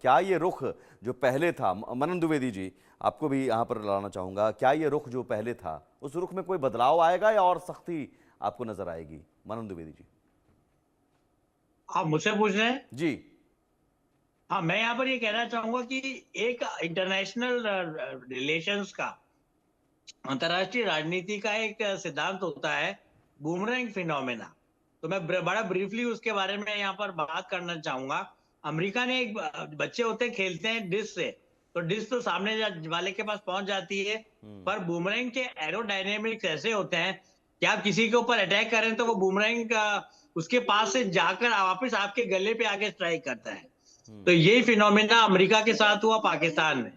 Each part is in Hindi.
क्या ये रुख जो पहले था, मनन द्विवेदी जी आपको भी यहाँ पर लाना चाहूँगा, क्या ये रुख जो पहले था उस रुख में कोई बदलाव आएगा या और सख्ती आपको नजर आएगी? मनन द्विवेदी जी। आप मुझसे पूछ रहे हैं? जी। हाँ, मैं यहाँ पर ये कहना चाहूंगा कि एक इंटरनेशनल रिलेशंस का, अंतर्राष्ट्रीय राजनीति का एक सिद्धांत होता है, बूमरैंग फिनोमेना। तो मैं बड़ा ब्रीफली उसके बारे में यहाँ पर बात करना चाहूंगा। अमेरिका ने एक बच्चे होते हैं, खेलते हैं डिश से, तो डिश तो सामने वाले के पास पहुंच जाती है, पर बूमरैंग के एरोडायनेमिक्स ऐसे होते हैं कि आप किसी के ऊपर अटैक करें तो वो बूमरैंग उसके पास से जाकर वापस आपके गले पे आके स्ट्राइक करता है। तो यही फिनोमेना अमेरिका के साथ हुआ पाकिस्तान में।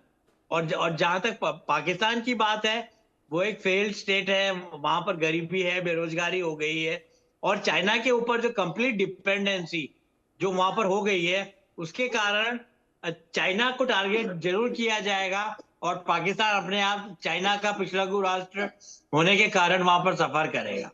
और जहां तक पाकिस्तान की बात है, वो एक फेल्ड स्टेट है, वहां पर गरीबी है, बेरोजगारी हो गई है, और चाइना के ऊपर जो कंप्लीट डिपेंडेंसी जो वहां पर हो गई है, उसके कारण चाइना को टारगेट जरूर किया जाएगा, और पाकिस्तान अपने आप चाइना का पिछड़ू राष्ट्र होने के कारण वहां पर सफर करेगा।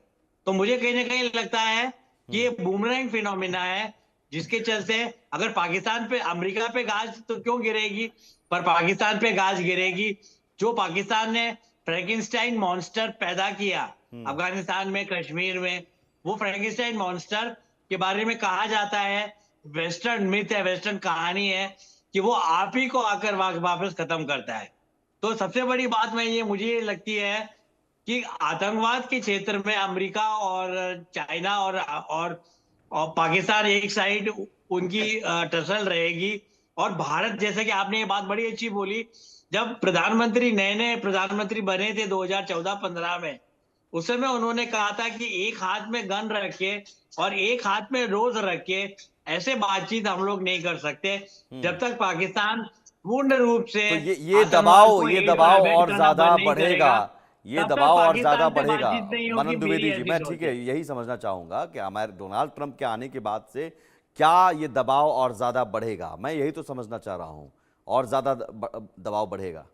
तो मुझे कहीं ना कहीं लगता है कि ये बूमरैंग फिनोमिना है, जिसके चलते अगर पाकिस्तान पे, अमेरिका पे गाज तो क्यों गिरेगी, पर पाकिस्तान पे गाज गिरेगी। जो पाकिस्तान ने फ्रैंकेनस्टाइन मॉन्स्टर पैदा किया अफगानिस्तान में, कश्मीर में, वो फ्रैंकेनस्टाइन मॉन्स्टर के बारे में कहा जाता है, वेस्टर्न मिथ है, वेस्टर्न कहानी है, कि वो आप ही को आकर वापस खत्म करता है। तो सबसे बड़ी बात में ये मुझे ये लगती है कि आतंकवाद के क्षेत्र में अमेरिका और चाइना और पाकिस्तान एक साइड उनकी टसल रहेगी। और भारत, जैसे कि आपने ये बात बड़ी अच्छी बोली, जब प्रधानमंत्री नए नए प्रधानमंत्री बने थे 2014-15 में, उस समय उन्होंने कहा था कि एक हाथ में गन रख के और एक हाथ में रोज रख के ऐसे बातचीत हम लोग नहीं कर सकते जब तक पाकिस्तान पूर्ण रूप से तो आतंकवाद को ये एड और दबाव अबेट और करना ज्यादा बंद नहीं बढ़ेगा, करेगा, ये तब तक दबाव और ज्यादा पाकिस्तान से बढ़ेगा। बातचीत नहीं होगी, मनन मेरी द्विवेदी जी, ऐसी मैं ठीक सोच है है। यही समझना चाहूंगा कि हमारे डोनाल्ड ट्रंप के आने के बाद से क्या ये दबाव और ज्यादा बढ़ेगा, मैं यही तो समझना चाह रहा हूं। और ज्यादा दबाव बढ़ेगा?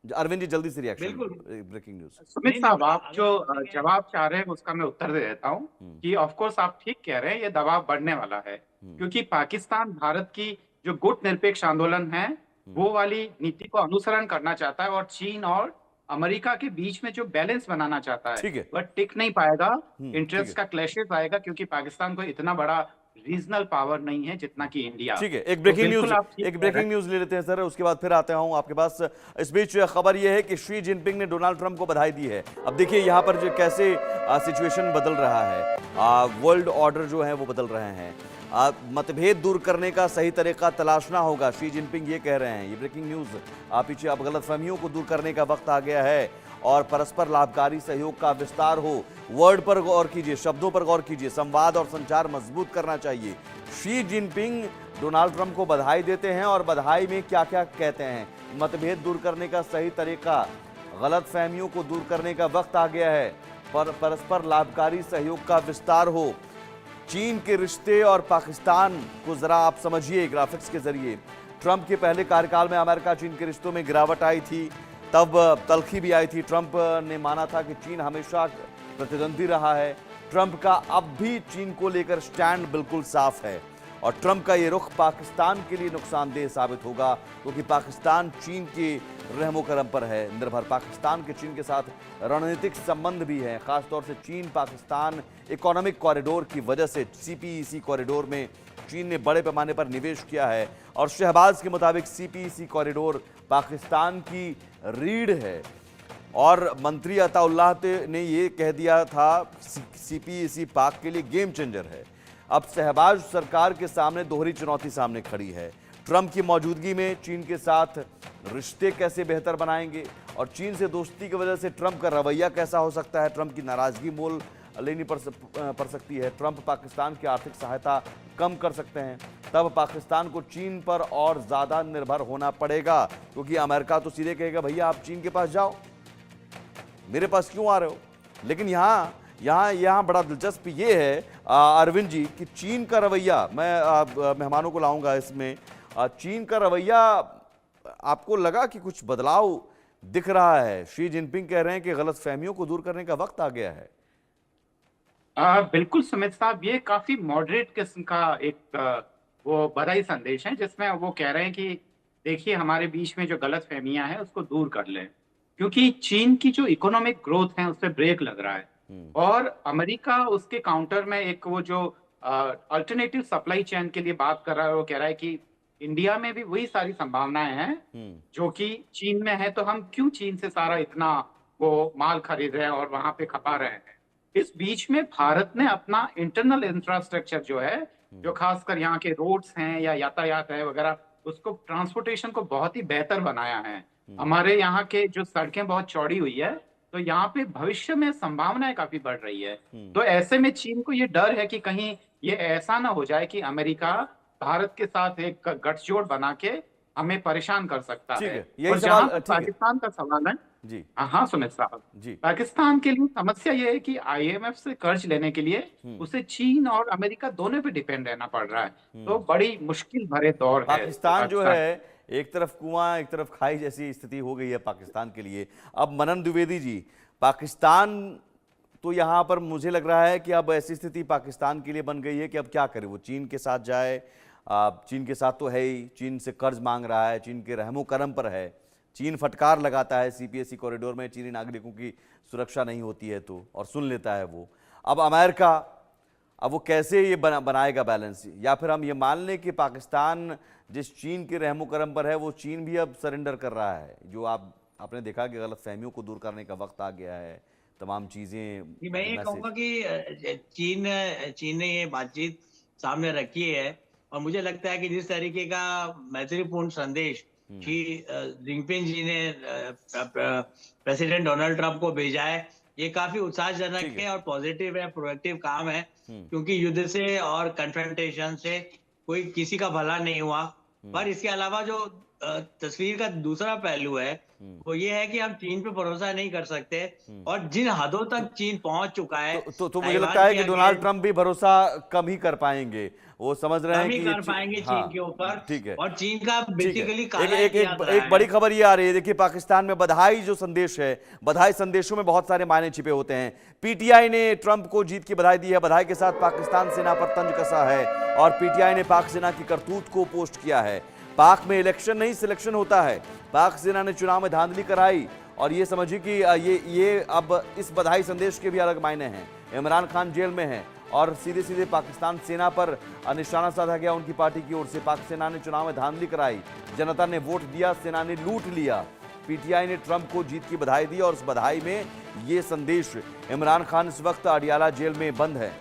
अरविंद जी जल्दी से रिएक्शन, बिल्कुल। Breaking news. सुमित नहीं नहीं, साहब, आप अगर जो आपने कहा। जवाब चाह रहे हैं उसका मैं उत्तर दे देता हूँ कि ऑफ कोर्स आप ठीक कह रहे हैं, ये दबाव बढ़ने वाला है, क्योंकि पाकिस्तान भारत की जो गुट निरपेक्ष आंदोलन है वो वाली नीति को अनुसरण करना चाहता है, और चीन और अमेरिका के बीच में जो बैलेंस बनाना चाहता है ठीक है। वह टिक नहीं पाएगा। ठीक इंटरेस्ट है। का क्लैशेस आएगा, क्योंकि पाकिस्तान को इतना बड़ा रीजनल पावर नहीं है जितना कि इंडिया। ठीक है, तो बिल्कुल आप ठीक एक कह रहे ब्रेकिंग न्यूज ले लेते हैं सर, उसके बाद फिर आते हूं आपके पास। इस बीच खबर यह है कि शी जिनपिंग ने डोनाल्ड ट्रंप को बधाई दी है। अब देखिए यहां पर जो कैसे सिचुएशन बदल रहा है, वर्ल्ड ऑर्डर जो है वो बदल रहे हैं। मतभेद दूर करने का सही तरीका तलाशना होगा, शी जिनपिंग ये कह रहे हैं। ये ब्रेकिंग न्यूज पीछे। अब गलतफहमियों को दूर करने का वक्त आ गया है और परस्पर लाभकारी सहयोग का विस्तार हो। वर्ड पर गौर कीजिए, शब्दों पर गौर कीजिए, संवाद और संचार मजबूत करना चाहिए। शी जिनपिंग डोनाल्ड ट्रंप को बधाई देते हैं और बधाई में क्या क्या कहते हैं? मतभेद दूर करने का सही तरीका, गलतफहमियों को दूर करने का वक्त आ गया है, परस्पर लाभकारी सहयोग का विस्तार हो। चीन के रिश्ते और पाकिस्तान को जरा आप समझिए ग्राफिक्स के जरिए। ट्रंप के पहले कार्यकाल में अमेरिका चीन के रिश्तों में गिरावट आई थी, तब तल्खी भी आई थी। ट्रंप ने माना था कि चीन हमेशा प्रतिद्वंदी रहा है। ट्रंप का अब भी चीन को लेकर स्टैंड बिल्कुल साफ है और ट्रंप का ये रुख पाकिस्तान के लिए नुकसानदेह साबित होगा, क्योंकि पाकिस्तान चीन के रहमो करम पर है निर्भर। पाकिस्तान के चीन के साथ रणनीतिक संबंध भी है, खासतौर से चीन पाकिस्तान इकोनॉमिक कॉरिडोर की वजह से। सीपीईसी कॉरिडोर में चीन ने बड़े पैमाने पर निवेश किया है और शहबाज के मुताबिक सीपीईसी कॉरिडोर पाकिस्तान की रीढ़ है। और मंत्री अताउल्लाह ने ये कह दिया था सीपीईसी पाक के लिए गेम चेंजर है। अब शहबाज सरकार के सामने दोहरी चुनौती सामने खड़ी है। ट्रंप की मौजूदगी में चीन के साथ रिश्ते कैसे बेहतर बनाएंगे और चीन से दोस्ती की वजह से ट्रंप का रवैया कैसा हो सकता है? ट्रंप की नाराजगी मोल लेनी पड़ सकती है। ट्रंप पाकिस्तान की आर्थिक सहायता कम कर सकते हैं, तब पाकिस्तान को चीन पर और ज़्यादा निर्भर होना पड़ेगा, क्योंकि अमेरिका तो सीधे कहेगा भैया आप चीन के पास जाओ, मेरे पास क्यों आ रहे हो? लेकिन यहाँ बड़ा दिलचस्प ये है अरविंद जी कि चीन का रवैया, मैं मेहमानों को लाऊंगा इसमें। चीन का रवैया आपको लगा कि कुछ बदलाव दिख रहा है? शी जिनपिंग कह रहे हैं कि गलतफहमियों को दूर करने का वक्त आ गया है। बिल्कुल सुमित साहब, ये काफी मॉडरेट किस्म का एक वो बधाई संदेश है, जिसमें वो कह रहे हैं कि देखिए हमारे बीच में जो गलतफहमियां हैं उसको दूर कर लें, क्योंकि चीन की जो इकोनॉमिक ग्रोथ है उस पर ब्रेक लग रहा है। और अमेरिका उसके काउंटर में एक वो जो अल्टरनेटिव सप्लाई चेन के लिए बात कर रहा है, वो कह रहा है कि इंडिया में भी वही सारी संभावनाएं हैं जो कि चीन में है, तो हम क्यों चीन से सारा इतना वो माल खरीद रहे हैं और वहां पे खपा रहे हैं। इस बीच में भारत ने अपना इंटरनल इंफ्रास्ट्रक्चर जो है, जो खासकर यहाँ के रोड्स हैं या यातायात है वगैरह, उसको ट्रांसपोर्टेशन को बहुत ही बेहतर बनाया है। हमारे यहाँ के जो सड़कें बहुत चौड़ी हुई है, तो यहाँ पे भविष्य में संभावनाएं काफी बढ़ रही है। तो ऐसे में चीन को ये डर है कि कहीं ये ऐसा ना हो जाए कि अमेरिका भारत के साथ एक गठजोड़ बना के हमें परेशान कर सकता ठीक है। है, यही और सवाल जहां तक ठीक है पाकिस्तान का सवाल है, जी हाँ सुमित साहब, जी पाकिस्तान के लिए समस्या ये है कि आईएमएफ से कर्ज लेने के लिए उसे चीन और अमेरिका दोनों पे डिपेंड रहना पड़ रहा है। तो बड़ी मुश्किल भरे दौर है पाकिस्तान जो है, एक तरफ कुआं एक तरफ खाई जैसी स्थिति हो गई है पाकिस्तान के लिए। अब मनन द्विवेदी जी, पाकिस्तान तो यहाँ पर मुझे लग रहा है कि अब ऐसी स्थिति पाकिस्तान के लिए बन गई है कि अब क्या करे, वो चीन के साथ जाए। चीन के साथ तो है ही, चीन से कर्ज मांग रहा है, चीन के रहमो करम पर है, चीन फटकार लगाता है सीपीएसई कॉरिडोर में चीनी नागरिकों की सुरक्षा नहीं होती है तो, और सुन लेता है वो। अब अमेरिका, अब वो कैसे ये बनाएगा बैलेंस, या फिर हम ये मान लें कि पाकिस्तान जिस चीन के रहमो करम पर है वो चीन भी अब सरेंडर कर रहा है। जो आपने देखा कि गलतफहमियों को दूर करने का वक्त आ गया है, तमाम चीजें। मैं ये कहूँगा कि चीन ने ये बातचीत सामने रखी है, और मुझे लगता है कि जिस तरीके का मैत्रीपूर्ण संदेश शी जिनपिंग जी ने प्रेसिडेंट डोनाल्ड ट्रंप को भेजा है, ये काफी उत्साहजनक है और पॉजिटिव है, प्रोएक्टिव काम है। क्योंकि युद्ध से और कन्फ्रंटेशन से कोई किसी का भला नहीं हुआ। पर इसके अलावा जो तस्वीर का दूसरा पहलू है वो ये है कि हम चीन पे भरोसा नहीं कर सकते, और जिन हदों तक चीन पहुंच चुका है तो मुझे लगता है कि डोनाल्ड ट्रंप भी भरोसा कम ही कर पाएंगे। वो समझ रहे हैं कि कर पाएंगे चीन के ऊपर। ठीक है, और चीन का बेसिकली एक बड़ी खबर ये आ रही है, देखिए पाकिस्तान में बधाई जो संदेश है, बधाई संदेशों में बहुत सारे मायने छिपे होते हैं। पीटीआई ने ट्रंप को जीत की बधाई दी है, बधाई के साथ पाकिस्तान सेना पर तंज कसा है, और पीटीआई ने पाक सेना की करतूत को पोस्ट किया है। पाक में इलेक्शन नहीं सिलेक्शन होता है, पाक सेना ने चुनाव में धांधली कराई, और ये समझिए कि ये अब इस बधाई संदेश के भी अलग मायने हैं। इमरान खान जेल में है और सीधे सीधे पाकिस्तान सेना पर निशाना साधा गया उनकी पार्टी की ओर से। पाक सेना ने चुनाव में धांधली कराई, जनता ने वोट दिया, सेना ने लूट लिया। पीटीआई ने ट्रंप को जीत की बधाई दी, और उस बधाई में ये संदेश। इमरान खान इस वक्त अडियाला जेल में बंद है।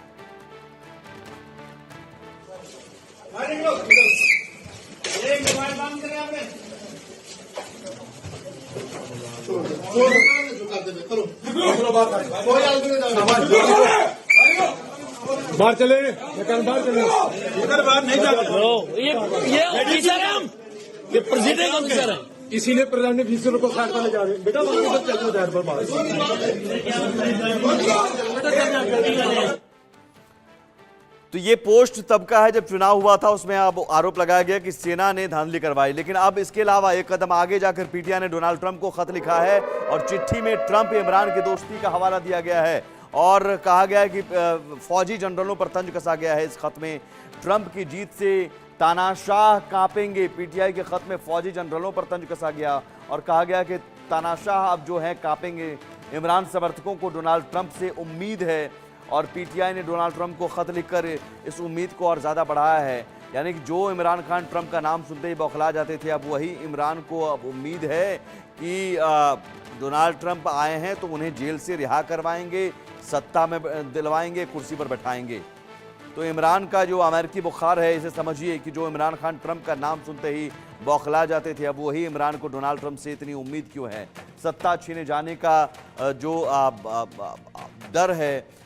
बाहर चले, बाहर चले, इधर बाहर नहीं जा ये ऑफिसर है, हम ये प्रेसिडेंट ऑफिसर है, इसीलिए प्रधान ऑफिसर को साथ में जा रहे हैं। बेटा तो ये पोस्ट तब का है जब चुनाव हुआ था, उसमें अब आरोप लगाया गया कि सेना ने धांधली करवाई। लेकिन अब इसके अलावा एक कदम आगे जाकर पीटीआई ने डोनाल्ड ट्रंप को खत लिखा है, और चिट्ठी में ट्रंप इमरान की दोस्ती का हवाला दिया गया है, और कहा गया है कि फौजी जनरलों पर तंज कसा गया है। इस खत में ट्रंप की जीत से तानाशाह कांपेंगे। पीटीआई के खत में फौजी जनरलों पर तंज कसा गया और कहा गया कि तानाशाह अब जो है कांपेंगे। इमरान समर्थकों को डोनाल्ड ट्रंप से उम्मीद है, और पीटीआई ने डोनाल्ड ट्रंप को खत लिखकर इस उम्मीद को और ज़्यादा बढ़ाया है। यानी कि जो इमरान खान ट्रंप का नाम सुनते ही बौखला जाते थे, अब वही इमरान को अब उम्मीद है कि डोनाल्ड ट्रंप आए हैं तो उन्हें जेल से रिहा करवाएंगे, सत्ता में दिलवाएंगे, कुर्सी पर बैठाएंगे। तो इमरान का जो अमेरिकी बुखार है, इसे समझिए कि जो इमरान खान ट्रंप का नाम सुनते ही बौखला जाते थे, अब वही इमरान को डोनाल्ड ट्रंप से इतनी उम्मीद क्यों है। सत्ता छीने जाने का जो डर है,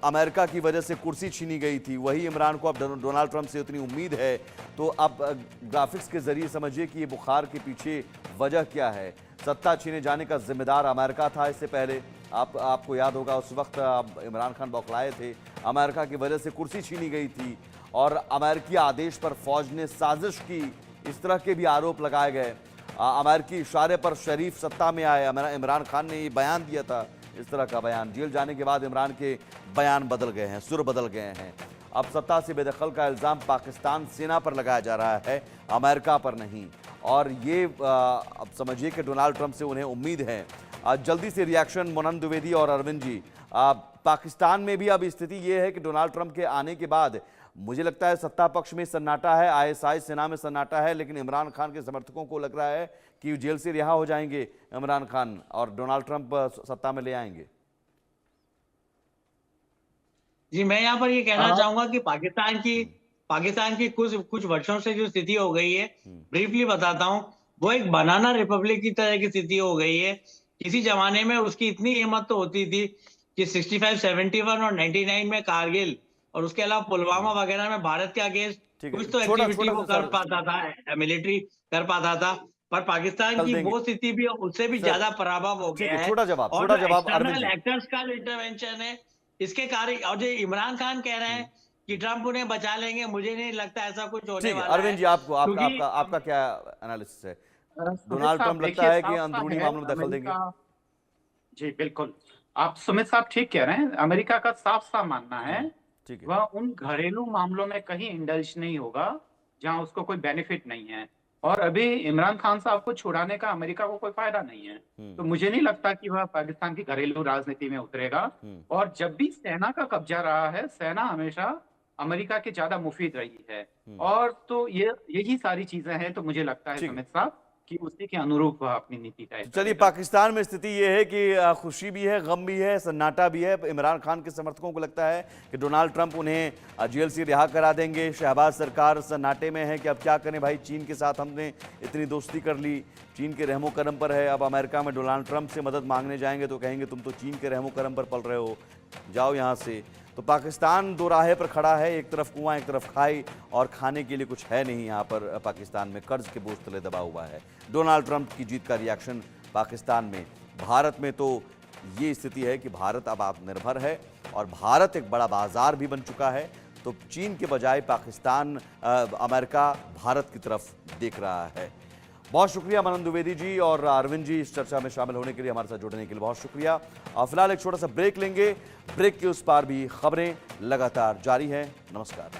अमेरिका की वजह से कुर्सी छीनी गई थी, वही इमरान को अब डोनाल्ड ट्रंप से उतनी उम्मीद है। तो अब ग्राफिक्स के जरिए समझिए कि ये बुखार के पीछे वजह क्या है। सत्ता छीने जाने का जिम्मेदार अमेरिका था इससे पहले, आपको याद होगा उस वक्त इमरान खान बौखलाए थे, अमेरिका की वजह से कुर्सी छीनी गई थी, और अमेरिकी आदेश पर फौज ने साजिश की, इस तरह के भी आरोप लगाए गए। अमेरिकी इशारे पर शरीफ सत्ता में आए, इमरान खान ने ये बयान दिया था, इस तरह का बयान। जेल जाने के बाद इमरान के बयान बदल गए हैं, सुर बदल गए हैं। अब सत्ता से बेदखल का इल्जाम पाकिस्तान सेना पर लगाया जा रहा है, अमेरिका पर नहीं। और ये अब समझिए कि डोनाल्ड ट्रंप से उन्हें उम्मीद है जल्दी से रिएक्शन। मोनन द्विवेदी और अरविंद जी, पाकिस्तान में भी अब स्थिति ये है कि डोनाल्ड ट्रंप के आने के बाद मुझे लगता है सत्ता पक्ष में सन्नाटा है, आईएसआई सेना में सन्नाटा है, लेकिन इमरान खान के समर्थकों को लग रहा है कि जेल से रिहा हो जाएंगे इमरान खान और डोनाल्ड ट्रंप सत्ता में ले आएंगे। जी, मैं यहाँ पर ये कहना चाहूंगा कि पाकिस्तान की कुछ वर्षों से जो स्थिति हो गई है, ब्रीफली बताता हूँ, वो एक बनाना रिपब्लिक की तरह की स्थिति हो गई है। किसी जमाने में उसकी इतनी हिम्मत तो होती थी कि 65, 71 और 99 में कारगिल और उसके अलावा पुलवामा वगैरह में भारत के अगेंस्ट कुछ तो एक्टिविटी वो कर पाता था, मिलिट्री कर पाता था। पर पाकिस्तान की वो स्थिति भी उससे भी ज्यादा पराभव हो गया है। छोटा जवाब एक्सटर्नल एक्टर्स का जो इंटरवेंशन है इसके कारण, और जो इमरान खान कह रहे हैं कि ट्रंप उन्हें बचा लेंगे, मुझे नहीं लगता ऐसा कुछ होने वाला है। अरविंद जी, आपका क्या एनालिसिस है? डोनाल्ड ट्रंप लगता है कि अंदरूनी मामलों में दखल देंगे? जी बिल्कुल, आप सुमित साहब ठीक कह रहे हैं। अमेरिका का साफ साफ मानना है वह उन घरेलू मामलों में कहीं इंडल्ज नहीं होगा जहां उसको कोई बेनिफिट नहीं है। और अभी इमरान खान साहब को छुड़ाने का अमेरिका को कोई फायदा नहीं है, तो मुझे नहीं लगता कि वह पाकिस्तान की घरेलू राजनीति में उतरेगा। और जब भी सेना का कब्जा रहा है, सेना हमेशा अमेरिका के ज्यादा मुफीद रही है। और तो यही सारी चीजें हैं, तो मुझे लगता है सुमित साहब कि उसी के अनुरूप वह अपनी नीति तय करेगा। चलिए, पाकिस्तान में स्थिति ये है कि खुशी भी है, गम भी है, सन्नाटा भी है। इमरान खान के समर्थकों को लगता है कि डोनाल्ड ट्रंप उन्हें जेल से रिहा करा देंगे। शहबाज सरकार सन्नाटे में है कि अब क्या करें भाई, चीन के साथ हमने इतनी दोस्ती कर ली, चीन के रहमो करम पर है। अब अमेरिका में डोनाल्ड ट्रंप से मदद मांगने जाएंगे तो कहेंगे तुम तो चीन के रहमो करम पर पल रहे हो, जाओ यहाँ से। तो पाकिस्तान दो राहे पर खड़ा है, एक तरफ कुआं एक तरफ खाई, और खाने के लिए कुछ है नहीं यहाँ पर। पाकिस्तान में कर्ज के बोझ तले दबा हुआ है। डोनाल्ड ट्रंप की जीत का रिएक्शन पाकिस्तान में। भारत में तो ये स्थिति है कि भारत अब आत्मनिर्भर है और भारत एक बड़ा बाजार भी बन चुका है। तो चीन के बजाय पाकिस्तान, अमेरिका भारत की तरफ देख रहा है। बहुत शुक्रिया मनन द्विवेदी जी और अरविंद जी इस चर्चा में शामिल होने के लिए, हमारे साथ जुड़ने के लिए बहुत शुक्रिया। फिलहाल एक छोटा सा ब्रेक लेंगे। ब्रेक के उस पार भी खबरें लगातार जारी हैं। नमस्कार।